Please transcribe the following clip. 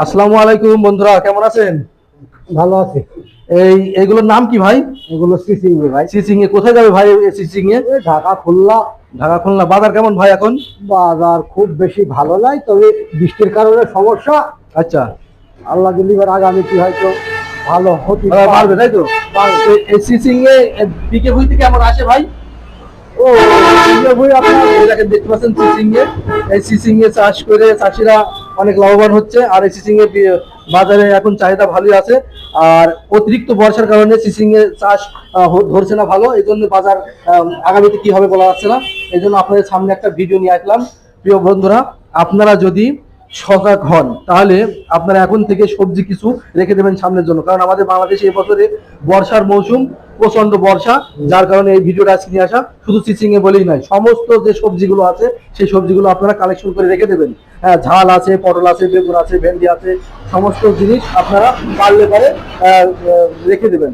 আসসালামু আলাইকুম বন্ধুরা, কেমন আছেন? ভালো আছে। এইগুলোর নাম কি ভাই? এগুলো সিসিং ভাই। সিসিং এ কোথায় যাবে ভাই? সিসিং এ ওই ঢাকা খুলনা। ঢাকা খুলনা। বাজার কেমন ভাই এখন? বাজার খুব বেশি ভালো নাই, তবে বৃষ্টির কারণে সমস্যা। আচ্ছা, আল্লাহ দিলি এবার আগামীতে হয়তো ভালো হতে বাড়বে তাই তো? পারে। এই সিসিং এ বিকে ভুই থেকে কেমন আসে ভাই? ও এই বই আপনার এটাকে দেখতে পাচ্ছেন সিসিং এ। এই সিসিং এ চাষ করে চাষিরা অনেক লাভবান হচ্ছে, আর এই সিসিং এ বাজারে এখন চাহিদা ভালোই আছে। আর অতিরিক্ত বর্ষার কারণে সিসিং এ চাষ ধরছে না ভালো, এই জন্য বাজার আগামীতে কি হবে বলা যাচ্ছে না। এই জন্য আপনাদের সামনে একটা ভিডিও নিয়ে আসলাম। প্রিয় বন্ধুরা, আপনারা যদি সজাগ হন তাহলে আপনারা এখন থেকে সবজি কিছু রেখে দেবেন সামনের জন্য, কারণ আমাদের বাংলাদেশে এই বছরে বর্ষার মৌসুম, প্রচন্ড বর্ষা, যার কারণে এই ভিডিওটা আজকে নিয়ে আসা। শুধু চিচিং এ বলেই নয়, সমস্ত যে সবজিগুলো আছে সেই সবজিগুলো আপনারা কালেকশন করে রেখে দেবেন। হ্যাঁ, ঝাল আছে, পটল আছে, বেগুন আছে, ভেন্ডি আছে, সমস্ত জিনিস আপনারা পারলে পারে রেখে দেবেন।